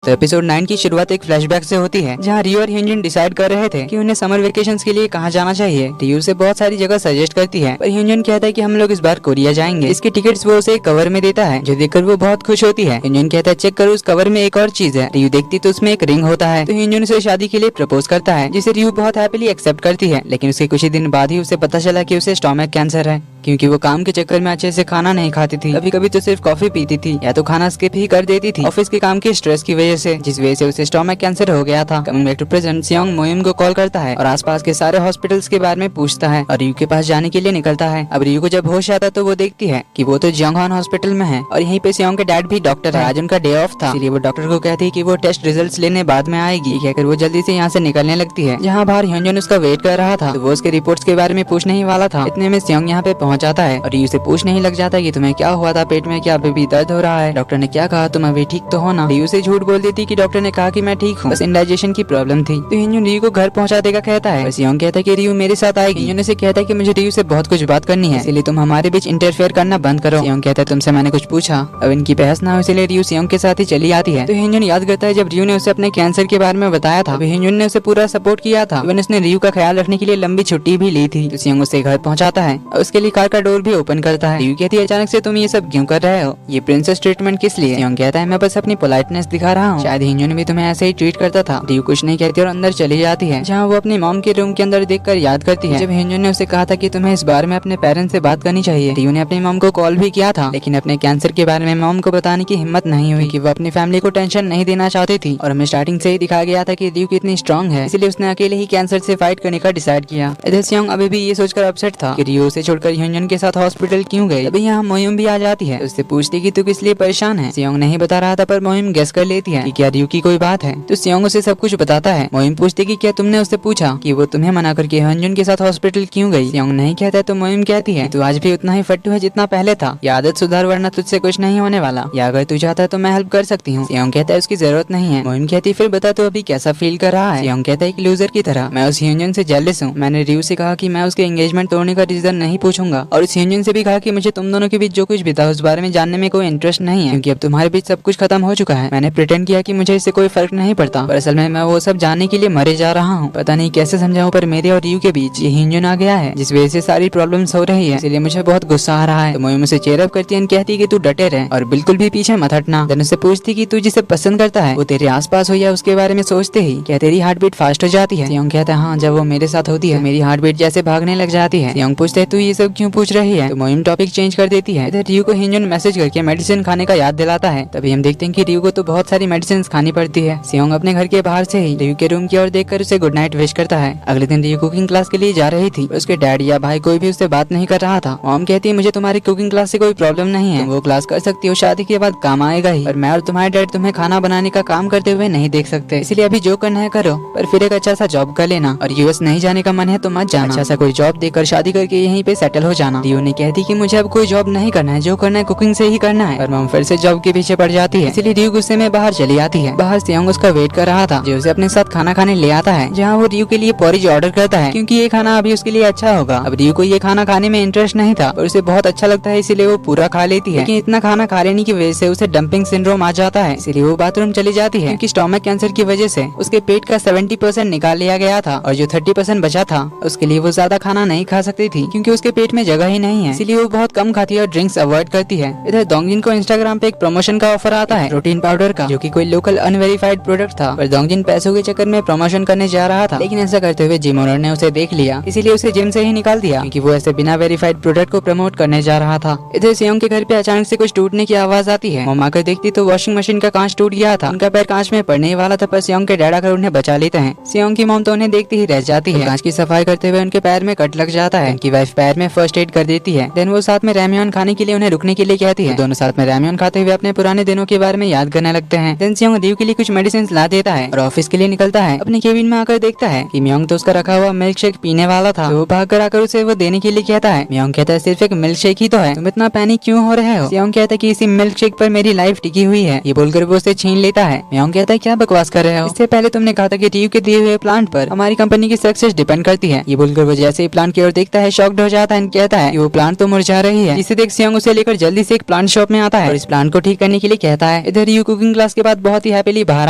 तो एपिसोड 9 की शुरुआत एक फ्लैशबैक से होती है, जहां रियो और ह्यूंजन डिसाइड कर रहे थे कि उन्हें समर वेकेशंस के लिए कहां जाना चाहिए। रियो उसे बहुत सारी जगह सजेस्ट करती है, पर ह्यूंजन कहता है कि हम लोग इस बार कोरिया जाएंगे। इसके टिकट्स वो उसे एक कवर में देता है, जो देखकर वो बहुत खुश होती है। ह्यूंजन कहता है चेक करो, उस कवर में एक और चीज है। रियो देखती तो उसमें एक रिंग होता है, तो ह्यूंजन उसे शादी के लिए प्रपोज करता है, जिसे रियो बहुत हैप्पीली एक्सेप्ट करती है। लेकिन उसके कुछ ही दिन बाद ही उसे पता चला कि उसे स्टोमक कैंसर है, क्योंकि वो काम के चक्कर में अच्छे से खाना नहीं खाती थी। कभी कभी तो सिर्फ कॉफी पीती थी या तो खाना स्किप ही कर देती थी ऑफिस के काम के स्ट्रेस की वजह से, जिस वजह से उसे स्टोमक कैंसर हो गया था। Coming back to present, सियोंग Moim को कॉल करता है और आसपास के सारे हॉस्पिटल्स के बारे में पूछता है और रियो के पास जाने के लिए निकलता है। अब रियो को जब होश आता तो वो देखती है कि वो तो जियोंगहॉन हॉस्पिटल में है और यहीं पे सियोंग के डैड भी डॉक्टर है। आज उनका डे ऑफ था, इसलिए वो डॉक्टर को कहती है कि वो टेस्ट रिजल्ट्स लेने बाद में आएगी। कहकर वो जल्दी से यहाँ से निकलने लगती है। जहाँ बाहर ह्यूंजन उसका वेट कर रहा था, तो वो उसके रिपोर्ट्स के बारे में पूछने ही वाला था। इतने में सियोंग यहाँ पे पहुँच जाता है और रियो से पूछने ही लग जाता है कि तुम्हें क्या हुआ था, पेट में क्या अभी भी दर्द हो रहा है? डॉक्टर ने क्या कहा, तुम अभी ठीक तो हो ना? रियो से झूठ बोल देती कि डॉक्टर ने कहा कि मैं ठीक हूँ, बस इंडाइजेशन की प्रॉब्लम थी। तो ह्यूंजन रियो को घर पहुँचा देगा कहता है। सियोंग कहता है कि रियो मेरे साथ आएगी। ह्यूंजन से कहता है कि मुझे रियो से बहुत कुछ बात करनी है, इसलिए तुम हमारे बीच इंटरफेयर करना बंद करो। सियोंग कहता है तुमसे मैंने कुछ पूछा? अब इनकी बहस ना हो, इसलिए रियो सियोंग के साथ ही चली आती है। तो ह्यूंजन याद करता है जब रियो ने उसे अपने कैंसर के बारे में बताया था, ह्यूंजन ने उसे पूरा सपोर्ट किया था। इवन उसने रियो का ख्याल रखने के लिए लंबी छुट्टी भी ली थी। तो सियोंग उसे घर पहुँचाता है और उसके लिए कार का डोर भी ओपन करता है। रियो कहती है अचानक से तुम ये सब क्यों कर रहे हो? ये प्रिंसेस ट्रीटमेंट किस लिए? सियोंग कहता है मैं बस अपनी पोलाइटनेस दिखा रहा हूँ, शायद ह्यूंजन भी तुम्हें ऐसे ही ट्रीट करता था। रियो कुछ नहीं कहती और अंदर चली जाती है, जहाँ वो अपनी मॉम के रूम के अंदर देखकर याद करती है जब ह्यूंजन ने उसे कहा था कि तुम्हें इस बारे में अपने पेरेंट्स से बात करनी चाहिए। रियो ने अपनी मॉम को कॉल भी किया था, लेकिन अपने कैंसर के बारे में मॉम को बताने की हिम्मत नहीं हुई कि वो अपनी फैमिली को टेंशन नहीं देना चाहती थी। और हमें स्टार्टिंग से ही दिखाया गया था कि रियो कितनी स्ट्रॉन्ग है, इसलिए उसने अकेले ही कैंसर से फाइट करने का डिसाइड किया। इधर सियोंग अभी भी ये सोचकर अपसेट था कि रियो से छोड़कर ह्यूंजन के साथ हॉस्पिटल क्यों गई। तभी यहाँ मोइम भी आ जाती है, उससे पूछती कि तू किस लिए परेशान है। सियोंग नहीं बता रहा था, पर मोइम गेस कर लेती है कि क्या रियो की कोई बात है। तो सियोंग उसे सब कुछ बताता है। मोइम पूछती कि क्या तुमने उससे पूछा कि वो तुम्हें मना करके ह्यूंजन के साथ हॉस्पिटल क्यों गई? सियोंग नहीं कहता, तो मोइम कहती है तू आज भी उतना ही फट्टू है जितना पहले था, ये आदत सुधार वरना तुझसे कुछ नहीं होने वाला, या अगर तू चाहता है तो मैं हेल्प कर सकती हूँ। सियोंग कहता है उसकी जरूरत नहीं है। मोइम कहती फिर बता तू अभी कैसा फील कर रहा है? सियोंग कहता है कि लूजर की तरह। मैं उस ह्यूंजन से जेलस हूँ। मैंने रियो से कहा कि मैं उसके एंगेजमेंट तोड़ने का रीजन नहीं पूछूंगा, और उस ह्यूंजन से भी कहा कि मुझे तुम दोनों के बीच जो कुछ भी था उस बारे में जानने में कोई इंटरेस्ट नहीं है, क्योंकि अब तुम्हारे बीच सब कुछ खत्म हो चुका है। मैंने प्रिटेंड किया कि मुझे इससे कोई फर्क नहीं पड़ता, पर असल में मैं वो सब जानने के लिए मरे जा रहा हूँ। पता नहीं कैसे समझाऊं, पर मेरे और रियो के बीच ये ह्यूंजन आ गया है, जिस वजह से सारी प्रॉब्लम्स हो रही है, इसलिए मुझे बहुत गुस्सा आ रहा है। तो मोइम उसे चेयर अप करती है, कहती है कि तू डटे रहे और बिल्कुल भी पीछे मत हटना। देन उससे पूछती कि तू जिसे पसंद करता है वो तेरे आसपास हो या उसके बारे में सोचते ही क्या तेरी हार्ट बीट फास्ट हो जाती है? सियोंग कहता है हाँ, जब वो मेरे साथ होती है मेरी हार्ट बीट जैसे भागने लग जाती है। सियोंग पूछते है तू ये सब क्यों पूछ रही है? तो मोइम टॉपिक चेंज कर देती है। इधर रियो को ह्यूंजन मैसेज करके मेडिसिन खाने का याद दिलाता है। तभी हम देखते हैं कि रियो को तो बहुत सारी मेडिसिन खानी पड़ती है। सियोंग अपने घर के बाहर से ही रियो के रूम की ओर देखकर उसे गुड नाइट विश करता है। अगले दिन रियो कुकिंग क्लास के लिए जा रही थी, उसके डैड या भाई कोई भी उससे बात नहीं कर रहा था। मॉम कहती है मुझे तुम्हारी कुकिंग क्लास से कोई प्रॉब्लम नहीं है, तुम वो क्लास कर सकती हो, शादी के बाद काम आएगा ही, और मैं और तुम्हारे डैड तुम्हें खाना बनाने का काम करते हुए नहीं देख सकते, इसलिए अभी जो करना है करो, पर फिर एक अच्छा सा जॉब कर लेना, और यूएस नहीं जाने का मन है तो मत जाना, अच्छा सा कोई जॉब देकर शादी करके यहीं पे सेटल हो जाना। रियो ने कहती कि मुझे अब कोई जॉब नहीं करना है, जो करना है कुकिंग से ही करना है, और मॉम फिर से जॉब के पीछे पड़ जाती है, इसलिए रियो गुस्से में बाहर चली आती है। बाहर सियोंग उसका वेट कर रहा था, जो उसे अपने साथ खाना खाने ले आता है, जहाँ वो रियो के लिए पोरिज ऑर्डर करता है, क्योंकि ये खाना अभी उसके लिए अच्छा होगा। अब रियो को ये खाना खाने में इंटरेस्ट नहीं था, और उसे बहुत अच्छा लगता है, इसीलिए वो पूरा खा लेती है। लेकिन इतना खाना खा लेने की वजह से उसे डंपिंग सिंड्रोम आ जाता है, इसलिए वो बाथरूम चली जाती है, क्योंकि स्टोमक कैंसर की वजह से उसके पेट का 70% निकाल लिया गया था, और जो 30% बचा था उसके लिए वो ज्यादा खाना नहीं खा सकती थी, क्योंकि उसके पेट में जगह ही नहीं है, इसीलिए वो बहुत कम खाती है और ड्रिंक्स अवॉइड करती है। इधर दोंगजिन को इंस्टाग्राम पे एक प्रमोशन का ऑफर आता है प्रोटीन पाउडर का, जो कि कोई लोकल अनवेरिफाइड प्रोडक्ट था, पर दोंगजिन पैसों के चक्कर में प्रमोशन करने जा रहा था, लेकिन ऐसा करते हुए जिम ओनर ने उसे देख लिया, इसीलिए उसे जिम से ही निकाल दिया, क्योंकि वो ऐसे बिना वेरीफाइड प्रोडक्ट को प्रमोट करने जा रहा था। इधर सियोंग के घर पे अचानक से कुछ टूटने की आवाज आती है। मॉम आकर देखती तो वॉशिंग मशीन का कांच टूट गया था, उनका पैर कांच में पड़ने वाला था, पर सियोंग के डैड आकर उन्हें बचा लेते हैं। सियोंग की मॉम तो उन्हें देखती ही रह जाती है। कांच की सफाई करते हुए उनके पैर में कट लग जाता है, उनकी वाइफ पैर में फर्स्ट एड कर देती है। देन वो साथ में रैमियन खाने के लिए उन्हें रुकने के लिए कहती है। दोनों साथ में रैमियन खाते हुए अपने पुराने दिनों के बारे में याद करने लगते हैं। देन सियोंग रियो के लिए कुछ मेडिसिन ला देता है और ऑफिस के लिए निकलता है। अपने केबिन में आकर देखता है कि म्योंग तो उसका रखा हुआ मिल्क शेक पीने वाला था, तो वो भाग कर आकर उसे वो देने के लिए कहता है। म्योंग कहता है सिर्फ एक मिल्क शेक ही तो है, तुम इतना पैनिक क्यों हो रहे हो? सियोंग कहता है कि इसी मिल्क शेक पर मेरी लाइफ टिकी हुई है, ये बोलकर वो उसे छीन लेता है। म्योंग कहता है क्या बकवास कर रहे हो, इससे पहले तुमने कहा था कि रियो के दिए हुए प्लांट पर हमारी कंपनी की सक्सेस डिपेंड करती है। ये बोलकर वो जैसे ही प्लांट की ओर देखता है शॉक्ड हो जाता है, कहता है कि वो प्लांट तो मुरझा रही है, जिसे देख सियोंग उसे लेकर जल्दी से एक प्लांट शॉप में आता है और इस प्लांट को ठीक करने के लिए कहता है। इधर रियू कुकिंग क्लास के बाद बहुत ही हैप्पीली बाहर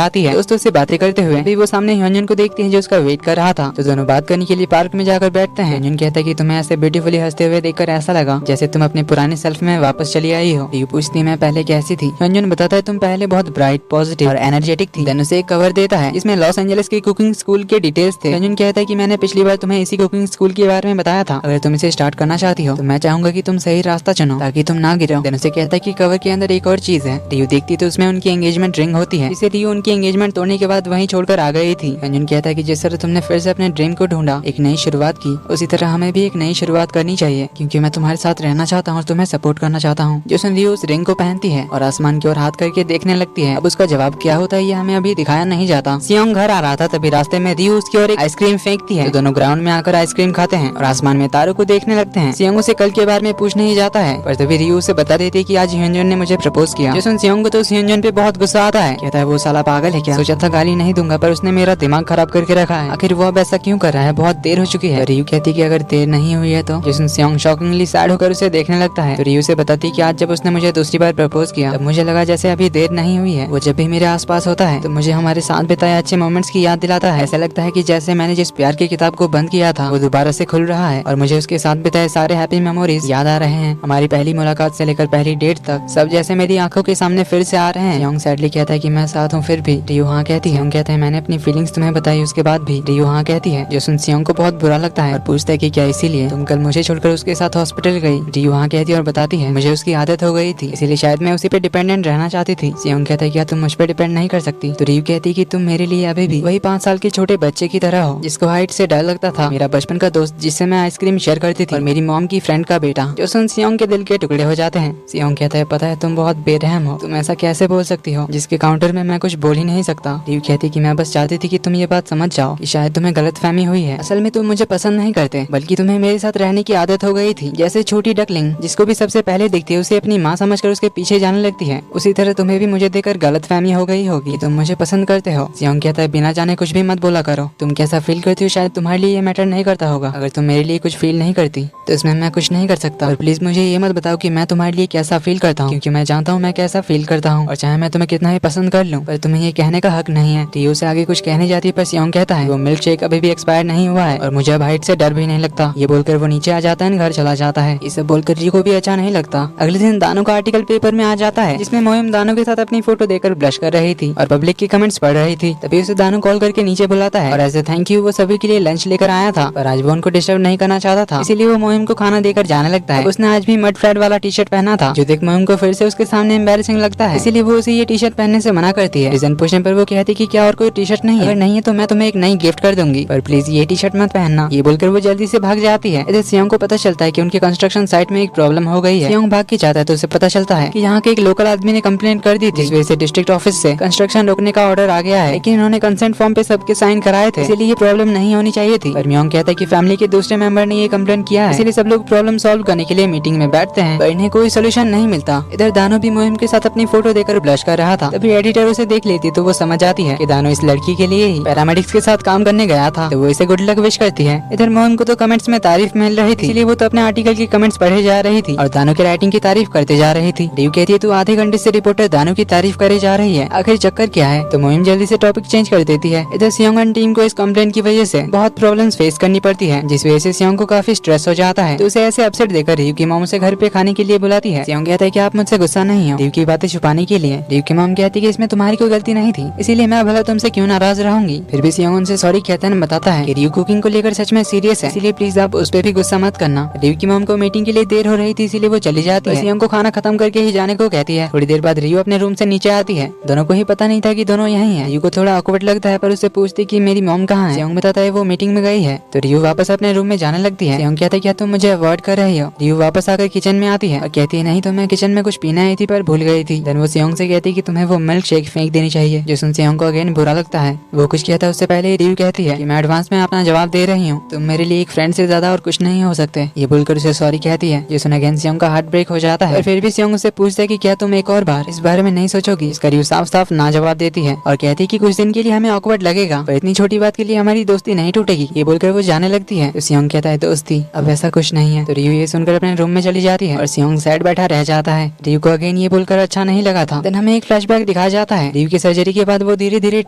आती है। दोस्तों से बातें करते हुए भी वो सामने ह्योंजन को देखती है जो उसका वेट कर रहा था। तो दोनों बात करने के लिए पार्क में जाकर बैठते हैं। ह्योंजन कहता है कि तुम्हें ऐसे ब्यूटीफुली हंसते हुए देखकर ऐसा लगा जैसे तुम अपने पुराने सेल्फ में वापस चली आई हो। रियू पूछती मैं पहले कैसी थी। ह्योंजन बताता है तुम पहले बहुत ब्राइट, पॉजिटिव और एनर्जेटिक थी। देन उसे एक कवर देता है जिसमें लॉस एंजलिस के कुकिंग स्कूल के डिटेल्स थे। ह्योंजन कहता है कि मैंने पिछली बार तुम्हें इसी कुकिंग स्कूल के बारे में बताया था। अगर तुम इसे स्टार्ट करना चाहती हो तो मैं चाहूंगा कि तुम सही रास्ता चुनो ताकि तुम ना गिरो। देन उसे कहता है कि कवर के अंदर एक और चीज है। रियू देखती तो उसमें उनकी एंगेजमेंट रिंग होती है, जिसे रियू उनकी एंगेजमेंट तोड़ने के बाद वहीं छोड़कर आ गई थी। ह्योंजन कहता है कि जिस तरह तुमने फिर से अपने ड्रीम को ढूंढा, एक नई शुरुआत की, उसी तरह हमें भी एक नई शुरुआत करनी चाहिए क्योंकि मैं तुम्हारे साथ रहना चाहता हूँ और तुम्हें सपोर्ट करना चाहता हूँ। जोसन रियू उस रिंग को पहनती है और आसमान की ओर हाथ करके देखने लगती है। अब उसका जवाब क्या होता है ये हमें अभी दिखाया नहीं जाता। सियोंग घर आ रहा था तभी रास्ते में रियू उसकी ओर एक आइसक्रीम फेंकती है। तो दोनों ग्राउंड में आकर आइसक्रीम खाते हैं और आसमान में तारों को देखने लगते हैं। सियोंग उसे कल के बारे में पूछने ही जाता है पर तभी रियू उसे बता देती है कि आज ह्योंजन ने मुझे प्रपोज किया। जोसन सियोंग को तो ह्योंजन पे बहुत गुस्सा आता है। कहता है वो साला पागल है क्या, सोचा था गाली नहीं दूंगा पर उसने मेरा दिमाग खराब करके रखा है। आखिर वो अब ऐसा क्यों कर रहा है, बहुत देर हो चुकी है। रियू कहती है कि अगर देर नहीं हुई है तो। जोसन सियोंग शॉकिंगली सैड होकर उसे देखने लगता है। तो रियू से बताती है कि आज जब उसने मुझे दूसरी बार प्रपोज किया तब मुझे लगा जैसे अभी देर नहीं हुई है। वो जब भी मेरे आसपास होता है तो मुझे हमारे साथ बिताए अच्छे मोमेंट्स की याद दिलाता है। ऐसा लगता है कि जैसे मैंने जिस प्यार की किताब को बंद किया था वो दोबारा से खुल रहा है और मुझे उसके साथ बिताए सारे हैप्पी मेमोरीज याद आ रहे हैं। हमारी पहली मुलाकात से लेकर पहली डेट तक सब जैसे मेरी आंखों के सामने फिर से आ रहे हैं। सियोंग सैडली कहता है कि मैं साथ हूँ फिर भी। रियू हाँ कहती है। कहते हैं मैंने अपनी फीलिंग्स तुम्हें बताई उसके बाद भी। रियू हाँ कहती है। जोसन सियोंग को बहुत बुरा लगता है और पूछता है कि क्या इसीलिए तुम कल मुझे छोड़कर उसके साथ हॉस्पिटल गई। रियू हाँ कहती है और बताती है मुझे उसकी आदत हो गई थी इसीलिए शायद मैं उसी पे डिपेंडेंट रहना चाहती थी। सियोंग कहता है क्या तुम मुझ पे डिपेंड नहीं कर सकती। तो रियू कहती है कि तुम मेरे लिए अभी भी वही 5 साल के छोटे बच्चे की तरह हो जिसको हाइट से डर लगता था, मेरा बचपन का दोस्त जिससे मैं आइसक्रीम शेयर करती थी और मेरी मॉम की फ्रेंड का बेटा। जोसन सियोंग के दिल के टुकड़े हो जाते हैं। सियोंग कहता है पता है तुम बहुत बेरहम हो, तुम ऐसा कैसे बोल सकती हो जिसके काउंटर में मैं कुछ बोल ही नहीं सकता। रियू कहती कि मैं बस चाहती थी कि तुम ये बात समझ जाओ कि शायद तुम्हें गलतफहमी हुई है। असल में तुम मुझे पसंद नहीं करते बल्कि तुम्हें मेरे साथ रहने की आदत हो गई थी। जैसे छोटी डकलिंग जिसको भी सबसे पहले दिखती है उसे अपनी माँ समझकर उसके पीछे जाने लगती है, उसी तरह तुम्हें भी मुझे देखकर गलतफहमी हो गई होगी, तुम मुझे पसंद करते हो। सियोंग कहता है बिना जाने कुछ भी मत बोला करो, तुम कैसा फील करती हो शायद तुम्हारे लिए ये मैटर नहीं करता होगा। अगर तुम मेरे लिए कुछ फील नहीं करती तो इसमें मैं कुछ नहीं कर सकता। और प्लीज मुझे ये मत बताओ कि मैं तुम्हारे लिए कैसा फील करता हूँ क्योंकि मैं जानता हूँ मैं कैसा फील करता हूँ और चाहे मैं तुम्हें कितना ही पसंद कर लूँ पर तुम्हें ये कहने का हक नहीं है। रियू से आगे कुछ कहने जाती है पर सियोंग कहता है वो मिल्क शेक अभी भी एक्सपायर नहीं हुआ है और मुझे अब हाइट से डर भी नहीं लगता। ये बोलकर वो नीचे आ जाता है, घर चला जाता है। इसे बोलकर रियू को भी अच्छा नहीं लगता। अगले दिन दानों का आर्टिकल पेपर में आ जाता है जिसमें मोहिम दानों के साथ अपनी फोटो देकर ब्लश कर रही थी और पब्लिक के कमेंट्स पढ़ रही थी। तभी उसे दानों कॉल करके नीचे बुलाता है और एज ए थैंक यू वो सभी के लिए लंच लेकर आया था पर आज वो उनको डिस्टर्ब नहीं करना चाहता था, इसीलिए वो मोहिम को खाना देकर जाने लगता है। उसने आज भी मड फ्लैट वाला टी शर्ट पहना था जो देख मोहिम को फिर से उसके सामने एम्बैरेसिंग लगता है, इसीलिए वो उसे ये टी शर्ट पहनने से मना करती है। रीजन पूछने पर वो कहती कि क्या और कोई टी शर्ट नहीं है, अगर नहीं है तो मैं तुम्हें एक नई गिफ्ट कर दूंगी पर प्लीज ये टी शर्ट मत पहनना। ये बोलकर वो जल्दी से भाग जाती है। इधर सियोंग को पता चलता है कि उनके कंस्ट्रक्शन साइट में एक प्रॉब्लम हो गई है। सियोंग भाग के जाता है तो उसे पता चलता है कि यहाँ के एक लोकल आदमी ने कंप्लेंट कर दी थी, जिस वजह से डिस्ट्रिक्ट ऑफिस से कंस्ट्रक्शन रोकने का ऑर्डर आ गया है, लेकिन उन्होंने कंसेंट फॉर्म पे सबके साइन कराए थे इसलिए ये प्रॉब्लम नहीं होनी चाहिए थी। पर म्योंग कहता है कि फैमिली के दूसरे मेंबर ने ये कंप्लेंट किया है इसलिए सब लोग प्रॉब्लम सॉल्व करने के लिए मीटिंग में बैठते हैं पर इन्हें कोई सोल्यूशन नहीं मिलता। इधर दानो भी मोहिम के साथ अपनी फोटो देकर ब्लश कर रहा था। तभी एडिटर उसे देख लेती तो वो समझ जाती है कि दानो इस लड़की के लिए ही पैरामेडिक्स के साथ काम करने गया था, तो वो इसे गुड लक विश करती है। इधर मोहिम को तो कमेंट्स में तारीफ मिल रही थी इसलिए वो तो अपने आर्टिकल की कमेंट्स पढ़े जा रही थी और दानो की राइटिंग की तारीफ करते जा रही थी। रियू कहती है तू आधे घंटे से रिपोर्टर दानो की तारीफ करे जा रही है, आखिर चक्कर क्या है। तो मोहिम जल्दी से टॉपिक चेंज कर देती है। इधर सियोंग टीम को इस कंप्लेंट की वजह से बहुत प्रॉब्लम्स फेस करनी पड़ती है जिस वजह से सियोंग को काफी स्ट्रेस हो जाता है। तो उसे ऐसे अपसेट देकर रियू की मॉम उसे घर पे खाने के लिए बुलाती है। सियोंग कहता है कि आप मुझसे गुस्सा नहीं हो, रियू की बातें छुपाने के लिए। रियू की मॉम कहती है कि इसमें तुम्हारी कोई गलती नहीं थी इसीलिए मैं भला तुमसे क्यों नाराज रहूंगी। फिर भी सियोंग उनसे सॉरी कहता है, बताता है कि रियू कुकिंग को लेकर सच में सीरियस है इसीलिए प्लीज आप उस पर भी गुस्सा मत करना। रियू की मॉम को मीटिंग के लिए देर हो रही थी इसीलिए वो चली जाती है। सियोंग को खाना खत्म करके ही जाने को कहती है। थोड़ी देर बाद रियू अपने रूम से नीचे आती है। दोनों को ही पता नहीं था कि दोनों यहीं हैं। रियू को थोड़ा ऑकवर्ड लगता है पर उससे पूछती कि मेरी मॉम कहाँ है। सियोंग बताता है वो मीटिंग में गई है। तो रियू वापस अपने रूम में जाने लगती है। सियोंग कहता है क्या तुम मुझे अवॉइड कर रही हो। रियू वापस आकर किचन में आती है और कहती है नहीं तो मैं किचन में कुछ पीने आई थी पर भूल गई थी। देन वो सियोंग से कहती है कि तुम्हें वो मिल्क शेक फेंक देनी चाहिए, जो सुन सियोंग को अगेन बुरा लगता है। वो कुछ कहता है उससे पहले रियू कहती है कि मैं एडवांस में अपना जवाब दे रही हूँ, तुम मेरे लिए एक फ्रेंड से ज्यादा और कुछ नहीं हो सकते। ये बोलकर उसे सॉरी कहती है, जो सुन अगेन सियोंग का हार्ट ब्रेक हो जाता है। और फिर भी सियोंग उससे पूछता है कि क्या तुम एक और बार इस बारे में नहीं सोचोगी। इसका रियू साफ साफ ना जवाब देती है और कहती है कि कुछ दिन के लिए हमें ऑकवर्ड लगेगा पर इतनी छोटी बात के लिए हमारी दोस्ती नहीं टूटेगी। ये बोलकर वो जाने लगती है। तो सियोंग कहता है दोस्ती, अब ऐसा खुश नहीं है। तो रियू ये सुनकर अपने रूम में चली जाती है और सियोंग सैड बैठा रह जाता है। रियू को अगेन ये बोलकर अच्छा नहीं लगा था। देन हमें एक फ्लैशबैक दिखाया जाता है। रियू की सर्जरी के बाद वो धीरे धीरे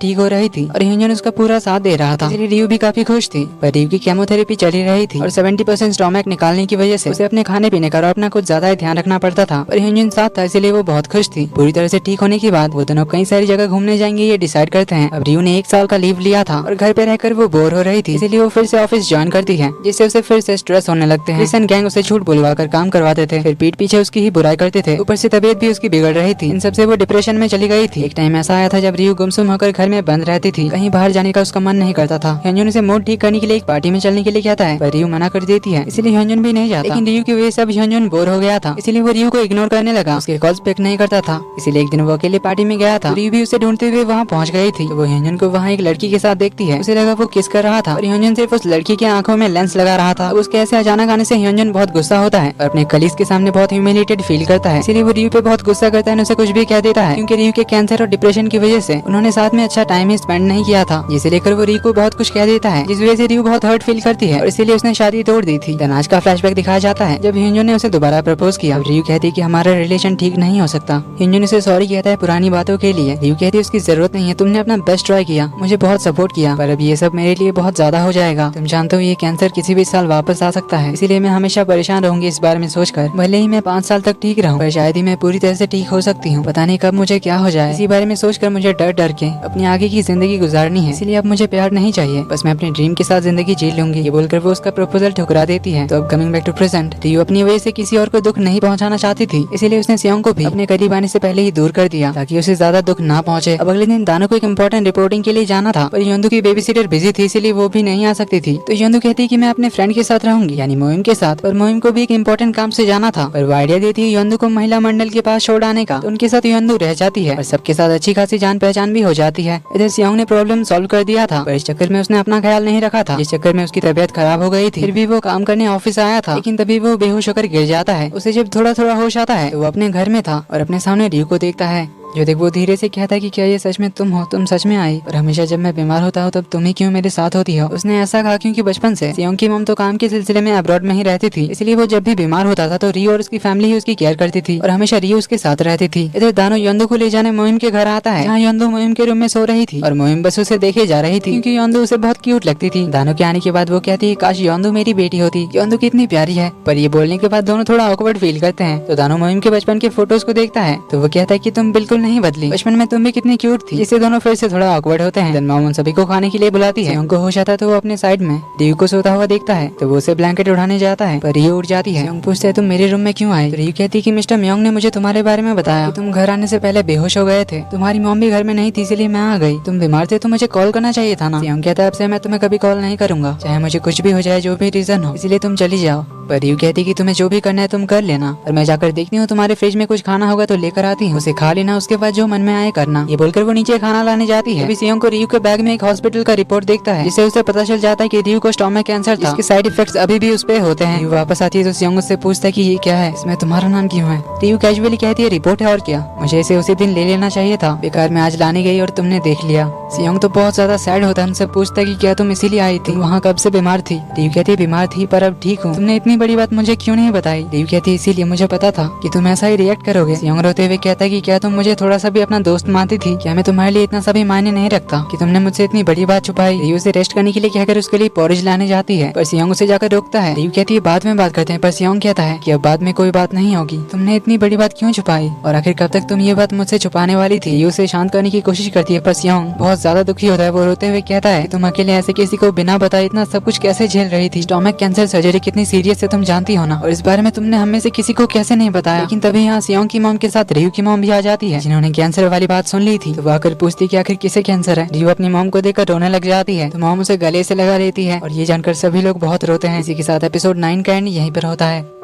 ठीक हो रही थी और ह्यूंजन उसका पूरा साथ दे रहा था, इसलिए रियू भी काफी खुश थी। पर रियू की केमोथेरेपी चली रही थी और 70% स्टोमक निकालने की वजह से उसे अपने खाने पीने का और अपना कुछ ज्यादा ही ध्यान रखना पड़ता था। पर ह्यूंजन साथ था, इसलिए वो बहुत खुश थी। पूरी तरह से ठीक होने के बाद वो दोनों कई सारी जगह घूमने जाएंगे ये डिसाइड करते हैं। अब रियू ने 1 साल का लीव लिया था और घर पे रहकर वो बोर हो रही थी, इसलिए वो फिर से ऑफिस ज्वाइन करती है, जिससे उसे फिर से स्ट्रेस होने लगते हैं। रिसन गैंग उसे झूठ बुलवाकर काम करवाते थे, फिर पीठ पीछे उसकी ही बुराई करते थे। ऊपर से तबीयत भी उसकी बिगड़ रही थी। इन सबसे वो डिप्रेशन में चली गई थी। एक टाइम ऐसा आया था जब रियू गुमसुम होकर घर में बंद रहती थी, कहीं बाहर जाने का उसका मन नहीं करता था। ह्यूंजन उसे मूड ठीक करने के लिए एक पार्टी में चलने के लिए कहता है, पर रियू मना कर देती है, इसलिए ह्यूंजन भी नहीं जाता। लेकिन रियू की वजह से अब ह्यूंजन बोर हो गया था, इसलिए वो रियू को इग्नोर करने लगा, उसके कॉल्स पिक नहीं करता था। इसलिए एक दिन वो अकेले पार्टी में गया था। रियू भी उसे ढूंढते हुए वहाँ पहुँच गई थी। तो वो ह्यूंजन को वहाँ एक लड़की के साथ देखती है, उसे लगा वो किस कर रहा था और ह्यूंजन सिर्फ उस लड़की की आंखों में लेंस लगा रहा था। उसके ऐसे अचानक आने से ह्यूंजन बहुत गुस्सा होता है और अपने कलीग्स के सामने बहुत ह्यूमिलेटेड फील करता है, इसलिए वो रियू पे बहुत गुस्सा करता है, उसे कुछ भी कह देता है, क्योंकि रियू के कैंसर और डिप्रेशन की वजह से उन्होंने साथ में अच्छा टाइम ही स्पेंड नहीं किया था, जिसे लेकर वो रियू को बहुत कुछ कह देता है, जिस वजह से रियू बहुत हर्ट फील करती है और इसीलिए उसने शादी तोड़ दी थी। आज का फ्लैशबैक दिखाया जाता है जब ह्यूंजन ने उसे दोबारा प्रपोज किया। रियू कहती है कि हमारा रिलेशन ठीक नहीं हो सकता। ह्यूंजन उसे सॉरी कहता है पुरानी बातों के लिए। रियू कहती है उसकी जरूरत नहीं है, तुमने अपना बेस्ट ट्राई किया, मुझे बहुत सपोर्ट किया, पर अब ये सब मेरे लिए बहुत ज्यादा हो जाएगा। तुम जानते हो ये कैंसर किसी भी साल वापस आ सकता है, इसीलिए मैं हमेशा परेशान रहूंगी इस बारे में सोचकर। भले ही मैं 5 साल तक ठीक रहूं, पर शायद ही मैं पूरी तरह से ठीक हो सकती हूँ। पता नहीं कब मुझे क्या हो जाए, इसी बारे में सोचकर मुझे डर डर के अपनी आगे की जिंदगी गुजारनी है, इसलिए अब मुझे प्यार नहीं चाहिए, बस मैं अपने ड्रीम के साथ जिंदगी जी लूंगी। ये बोलकर वो उसका प्रपोजल ठुकरा देती है। तो अब कमिंग बैक टू प्रेजेंट, रियू अपनी वजह से किसी और को दुख नहीं पहुंचाना चाहती थी, इसीलिए उसने सियोंग को भी अपने करीब आने से पहले ही दूर कर दिया ताकि उसे ज्यादा दुख ना पहुंचे। अब अगले दिन दानो को एक इम्पोर्टेंट रिपोर्टिंग के लिए जाना था, पर योंदू की बेबी सिटर बिजी थी, इसलिए वो भी नहीं आ सकती थी। तो योंदू कहती है कि मैं अपने फ्रेंड के साथ रहूंगी, यानी मोहिम के साथ। पर मोहिम को भी एक इम्पोर्टेंट काम से जाना था, पर वो आइडिया देती है योंदू को महिला मंडल के पास छोड़ आने का। तो उनके साथ योंदू रह जाती है और सबके साथ अच्छी खासी जान पहचान भी हो जाती है। इधर सियोंग ने प्रॉब्लम सॉल्व कर दिया था, पर इस चक्कर में उसने अपना ख्याल नहीं रखा था, इस चक्कर में उसकी तबीयत खराब हो गई थी। फिर भी वो काम करने ऑफिस आया था, लेकिन तभी वो बेहोश होकर गिर जाता है। उसे जब थोड़ा थोड़ा होश आता है तो वो अपने घर में था और अपने सामने रियू को देखता है, जो देख वो धीरे से कहता है कि क्या ये सच में तुम हो, तुम सच में आई, और हमेशा जब मैं बीमार होता हूँ तब तुम ही क्यों मेरे साथ होती हो। उसने ऐसा कहा क्योंकि बचपन से सियोंग की मम तो काम के सिलसिले में अब्रॉड में ही रहती थी, इसलिए वो जब भी बीमार होता था तो रियो और उसकी फैमिली ही उसकी केयर करती थी और हमेशा रियो उसके साथ रहती थी। इधर दानो योंदू को ले जाने मोहिम के घर आता है, जहाँ योंदू मोहिम के रूम में सो रही थी और मोहिम बस उसे देखे जा रही थी क्योंकि योंदू उसे बहुत क्यूट लगती थी। दानो के आने के बाद वो कहती है काश योंदू मेरी बेटी होती, योंदू कितनी प्यारी है। पर ये बोलने के बाद दोनों थोड़ा ऑकवर्ड फील करते हैं। तो दानो मोहिम के बचपन के फोटोज को देखता है तो वो कहता है कि तुम बिल्कुल नहीं बदली, बचपन तुम भी कितनी क्यूट थी। इससे दोनों फिर से थोड़ा ऑकवर्ड होते हैं। देन मॉम उन सभी को खाने के लिए बुलाती है। उनको होश आता है तो वो अपने साइड में रियू को सोता हुआ देखता है, तो वो उसे ब्लैंकेट उठाने जाता है, पर रियू उठ जाती है। पूछते है तुम मेरे रूम में क्यों आए। तो रियू कहती है कि मिस्टर म्योंग ने मुझे तुम्हारे बारे में बताया, तुम घर आने से पहले बेहोश हो गए थे, तुम्हारी मॉम भी घर में नहीं थी इसलिए मैं आ गई, तुम बीमार थे तो मुझे कॉल करना चाहिए था ना। म्योंग कहता है अब से मैं तुम्हें कभी कॉल नहीं करूंगा, चाहे मुझे कुछ भी हो जाए, जो भी रीजन हो, इसलिए तुम चली जाओ। पर रियू कहती है कि तुम्हें जो भी करना है तुम कर लेना, और मैं जाकर देखती हूँ तुम्हारे फ्रिज में कुछ खाना होगा तो लेकर आती हूँ, उसे खा लेना, उसके बाद जो मन में आए करना। ये बोलकर वो नीचे खाना लाने जाती है। सियोंग को रियू के बैग में एक हॉस्पिटल का रिपोर्ट देखता है, जिससे उसे पता चल जाता है कि रियू को स्टोमक कैंसर था, इसके साइड इफेक्ट्स अभी भी उस पे होते हैं। रियू वापस आती है तो सियोंग उससे पूछता है कि ये क्या है, इसमें तुम्हारा नाम क्यों है। रियू कैजुअली कहती है रिपोर्ट है और क्या, मुझे इसे उसी दिन ले लेना चाहिए था, बेकार में आज लाने गई और तुमने देख लिया। सियोंग तो बहुत ज्यादा सैड होता है, उनसे पूछता है कि क्या तुम इसीलिए आई थी, वहाँ कब से बीमार थी। रियू कहती है बीमार थी पर अब ठीक हूँ, तुमने इतनी बड़ी बात मुझे क्यों नहीं बताई। रियू कहती है इसीलिए मुझे पता था कि तुम ऐसा ही रिएक्ट करोगे। सियोंग रोते हुए कहता है कि क्या तुम मुझे थोड़ा सा भी अपना दोस्त मानती थी, क्या मैं तुम्हारे लिए इतना सा भी मायने नहीं रखता कि तुमने मुझसे इतनी बड़ी बात छुपाई। रियू से रेस्ट करने के लिए कहकर उसके लिए पॉरेज लाने जाती है, पर सियोंग उसे जाकर रोकता है। रियू कहती है बाद में बात करते हैं, पर सियोंग कहता है कि अब बाद में कोई बात नहीं होगी, तुमने इतनी बड़ी बात क्यों छुपाई और आखिर कब तक तुम ये बात मुझसे छुपाने वाली थी। रियू उसे शांत करने की कोशिश करती है, पर सियोंग बहुत ज्यादा दुखी होता है। वो रोते हुए कहता है तुम अकेले ऐसे किसी को बिना बताए इतना सब कुछ कैसे झेल रही थी, स्टोमक कैंसर सर्जरी कितनी सीरियस है तुम जानती हो ना, और इस बारे में तुमने हमें से किसी को कैसे नहीं बताया। लेकिन तभी यहाँ सियोंग की मॉम के साथ रियू की मॉम भी आ जाती है, जिन्होंने कैंसर वाली बात सुन ली थी। तो वो आकर पूछती कि आखिर किसे कैंसर है। रियू अपनी मॉम को देखकर रोने लग जाती है, तो मॉम उसे गले से लगा लेती है और ये जानकर सभी लोग बहुत रोते हैं। इसी के साथ एपिसोड 9 का एंड यहीं पर होता है।